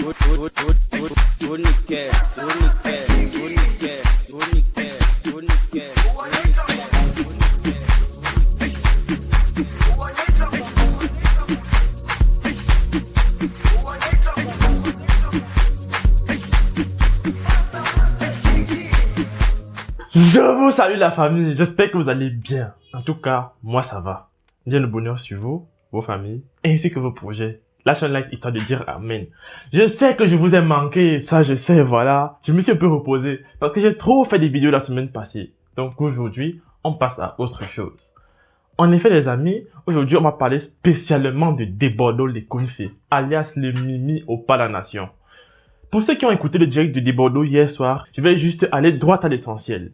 Je vous salue la famille, j'espère que vous allez bien. En tout cas, moi ça va. Bien le bonheur sur vous, vos familles, ainsi que vos projets. Lâchez un like histoire de dire amen. Je sais que je vous ai manqué, ça je sais, voilà. Je me suis un peu reposé parce que j'ai trop fait des vidéos la semaine passée. Donc aujourd'hui, on passe à autre chose. En effet les amis, aujourd'hui on va parler spécialement de Debordo Lekunfe, alias le Mimi au pas la nation. Pour ceux qui ont écouté le direct de Debordo hier soir, je vais juste aller droit à l'essentiel.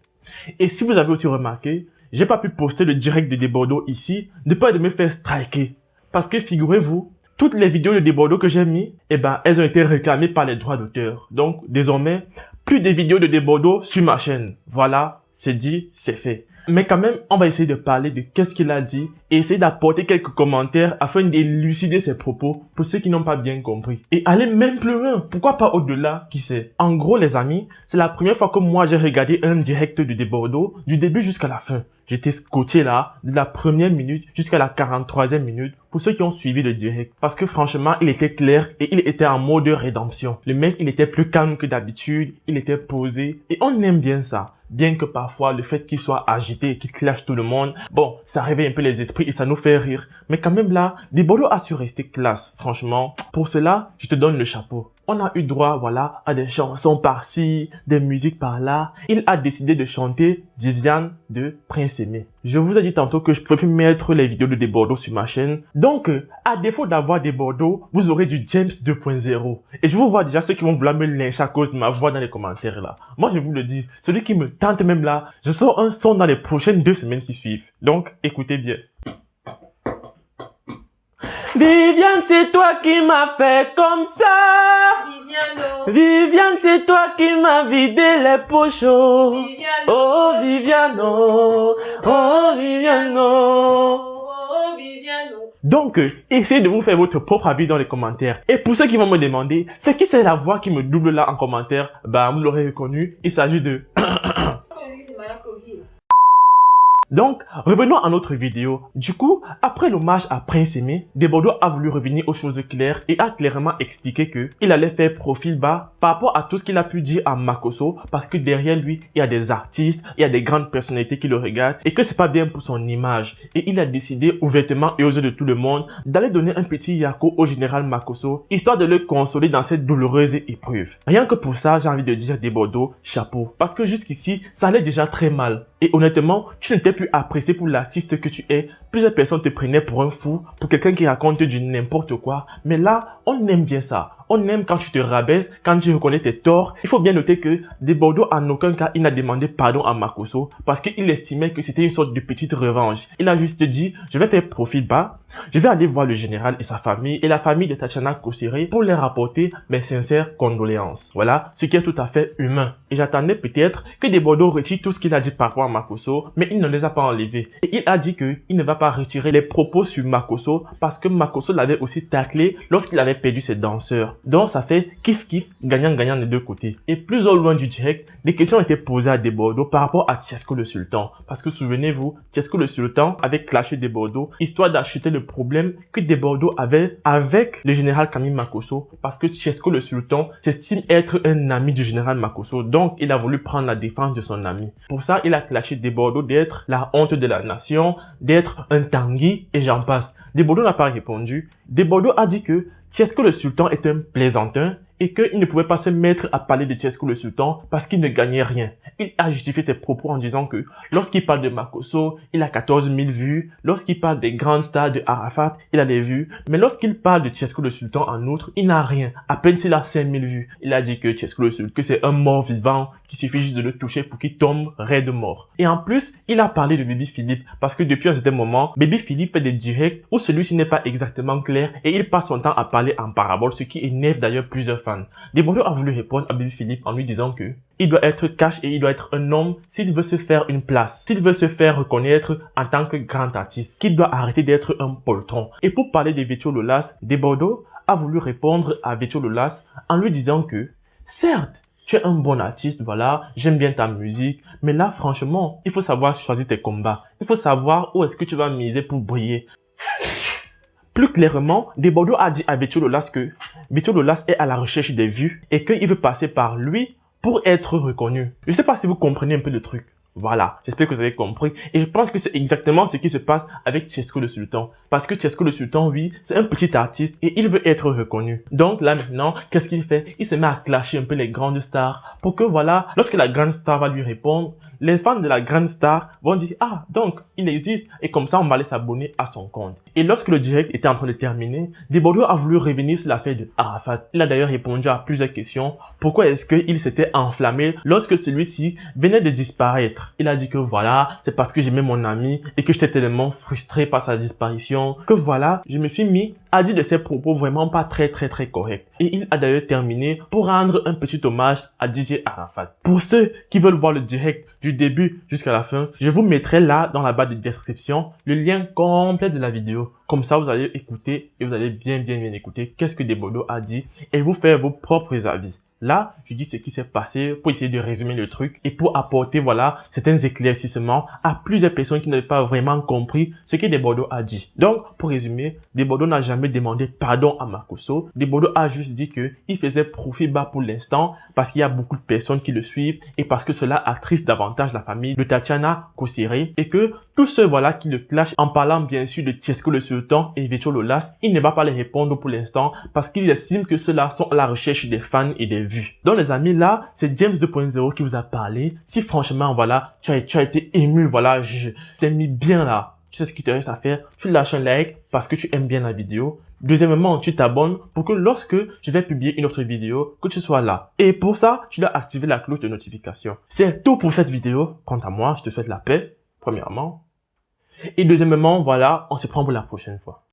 Et si vous avez aussi remarqué, j'ai pas pu poster le direct de Debordo ici, de peur de me faire striker. Parce que figurez-vous, toutes les vidéos de Debordo que j'ai mis, elles ont été réclamées par les droits d'auteur. Donc, désormais, plus de vidéos de Debordo sur ma chaîne. Voilà, c'est dit, c'est fait. Mais quand même, on va essayer de parler de qu'est-ce qu'il a dit et essayer d'apporter quelques commentaires afin d'élucider ses propos pour ceux qui n'ont pas bien compris. Et aller même plus loin, pourquoi pas au-delà, qui sait. En gros les amis, c'est la première fois que moi j'ai regardé un direct de Debordo du début jusqu'à la fin. J'étais scotché là, de la première minute jusqu'à la 43e minute pour ceux qui ont suivi le direct. Parce que franchement, il était clair et il était en mode rédemption. Le mec, il était plus calme que d'habitude, il était posé et on aime bien ça. Bien que parfois, le fait qu'il soit agité et qu'il clash tout le monde, bon, ça réveille un peu les esprits et ça nous fait rire. Mais quand même là, Debordo a su rester classe. Franchement, pour cela, je te donne le chapeau. On a eu droit, voilà, à des chansons par-ci, des musiques par-là. Il a décidé de chanter Viviane de Prince Aimé. Je vous ai dit tantôt que je pouvais plus mettre les vidéos de Debordo sur ma chaîne. Donc, à défaut d'avoir Debordo, vous aurez du James 2.0. Et je vous vois déjà ceux qui vont vouloir me lyncher à cause de ma voix dans les commentaires là. Moi, je vous le dis, celui qui me tente même là, je sors un son dans les prochaines 2 semaines qui suivent. Donc, écoutez bien. Viviane, c'est toi qui m'as fait comme ça. Viviane, c'est toi qui m'as vidé les pochos. Oh Viviano, oh Viviano. Donc, essayez de vous faire votre propre avis dans les commentaires. Et pour ceux qui vont me demander, c'est qui c'est la voix qui me double là en commentaire, vous l'aurez reconnu, il s'agit de... Donc, revenons à notre vidéo. Du coup, après l'hommage à Prince Aimé, Debordo a voulu revenir aux choses claires et a clairement expliqué que il allait faire profil bas par rapport à tout ce qu'il a pu dire à Makosso parce que derrière lui, il y a des artistes, il y a des grandes personnalités qui le regardent et que c'est pas bien pour son image. Et il a décidé ouvertement et aux yeux de tout le monde d'aller donner un petit yako au général Makosso histoire de le consoler dans cette douloureuse épreuve. Rien que pour ça, j'ai envie de dire Debordo, chapeau. Parce que jusqu'ici, ça allait déjà très mal. Et honnêtement, tu n'étais plus apprécié pour l'artiste que tu es. Plusieurs personnes te prenaient pour un fou, pour quelqu'un qui raconte du n'importe quoi. Mais là, on aime bien ça. On aime quand tu te rabaisses, quand tu reconnais tes torts. Il faut bien noter que Debordo, en aucun cas, il n'a demandé pardon à Makosso parce qu'il estimait que c'était une sorte de petite revanche. Il a juste dit, je vais faire profil bas, je vais aller voir le général et sa famille et la famille de Tatiana Kossere pour leur rapporter mes sincères condoléances. Voilà, ce qui est tout à fait humain. Et j'attendais peut-être que Debordo retire tout ce qu'il a dit par rapport à Makosso, mais il ne les a pas enlevés. Et il a dit qu'il ne va pas retirer les propos sur Makosso parce que Makosso l'avait aussi taclé lorsqu'il avait perdu ses danseurs. Donc ça fait kiff-kiff, gagnant-gagnant des deux côtés. Et plus au loin du direct, des questions étaient posées à Debordo par rapport à Tiesco le Sultan. Parce que souvenez-vous, Tiesco le Sultan avait clashé Debordo, histoire d'acheter le problème que Debordo avait avec le général Camille Makosso. Parce que Tiesco le Sultan s'estime être un ami du général Makosso. Donc il a voulu prendre la défense de son ami. Pour ça, il a clashé Debordo d'être la honte de la nation, d'être un Tanguy et j'en passe. Debordo n'a pas répondu. Debordo a dit que Tiesco le Sultan est un plaisantin et qu'il ne pouvait pas se mettre à parler de Tiesco le Sultan parce qu'il ne gagnait rien. Il a justifié ses propos en disant que lorsqu'il parle de Makosso, il a 14 000 vues. Lorsqu'il parle des grandes stars de Arafat, il a des vues. Mais lorsqu'il parle de Tiesco le Sultan en outre, il n'a rien. À peine s'il a 5 000 vues. Il a dit que Tiesco le Sultan, que c'est un mort vivant, qu'il suffit juste de le toucher pour qu'il tombe raide mort. Et en plus, il a parlé de Baby Philippe parce que depuis un certain moment, Baby Philippe fait des directs où celui-ci n'est pas exactement clair et il passe son temps à parler en parabole, ce qui énerve d'ailleurs plusieurs fans. Debordo a voulu répondre à Baby Philippe en lui disant que il doit être cash et il doit être un homme s'il veut se faire une place, s'il veut se faire reconnaître en tant que grand artiste, qu'il doit arrêter d'être un poltron. Et pour parler de Vito Lolas, Debordo a voulu répondre à Vétio Lolas en lui disant que, certes, tu es un bon artiste, voilà, j'aime bien ta musique, mais là, franchement, il faut savoir choisir tes combats. Il faut savoir où est-ce que tu vas miser pour briller. Plus clairement, Desbordeaux a dit à Vétio Lolas que Vétio Lolas est à la recherche des vues et qu'il veut passer par lui pour être reconnu. Je ne sais pas si vous comprenez un peu le truc. Voilà, j'espère que vous avez compris. Et je pense que c'est exactement ce qui se passe avec Tiesco le Sultan. Parce que Tiesco le Sultan, oui, c'est un petit artiste et il veut être reconnu. Donc là maintenant, qu'est-ce qu'il fait? Il se met à clasher un peu les grandes stars pour que voilà, lorsque la grande star va lui répondre, les fans de la grande star vont dire « Ah, donc, il existe » et comme ça, on va aller s'abonner à son compte. Et lorsque le direct était en train de terminer, Desbordeaux a voulu revenir sur l'affaire de Arafat. Il a d'ailleurs répondu à plusieurs questions. Pourquoi est-ce qu'il s'était enflammé lorsque celui-ci venait de disparaître? Il a dit que voilà, c'est parce que j'aimais mon ami et que j'étais tellement frustré par sa disparition que voilà, je me suis mis à dire de ses propos vraiment pas très corrects. Et il a d'ailleurs terminé pour rendre un petit hommage à DJ Arafat. Pour ceux qui veulent voir le direct du début jusqu'à la fin, je vous mettrai là dans la barre de description le lien complet de la vidéo. Comme ça, vous allez écouter et vous allez bien écouter qu'est-ce que Desbordeaux a dit et vous faire vos propres avis. Là, je dis ce qui s'est passé pour essayer de résumer le truc et pour apporter, voilà, certains éclaircissements à plusieurs personnes qui n'avaient pas vraiment compris ce que Desbordeaux a dit. Donc, pour résumer, Desbordeaux n'a jamais demandé pardon à Makosso. Desbordeaux a juste dit que il faisait profil bas pour l'instant parce qu'il y a beaucoup de personnes qui le suivent et parce que cela attriste davantage la famille de Tatiana Kossiré et que tous ceux, voilà, qui le clashent en parlant bien sûr de Tiesco le Sultan et Vétio Lolas, il ne va pas les répondre pour l'instant parce qu'il estime que ceux-là sont à la recherche des fans et des vues. Donc les amis, là, c'est James 2.0 qui vous a parlé. Si franchement, voilà, tu as été ému, voilà, je t'ai mis bien là. Tu sais ce qu'il te reste à faire. Tu lâches un like parce que tu aimes bien la vidéo. Deuxièmement, tu t'abonnes pour que lorsque je vais publier une autre vidéo, que tu sois là. Et pour ça, tu dois activer la cloche de notification. C'est tout pour cette vidéo. Quant à moi, je te souhaite la paix, premièrement. Et deuxièmement, voilà, on se prend pour la prochaine fois.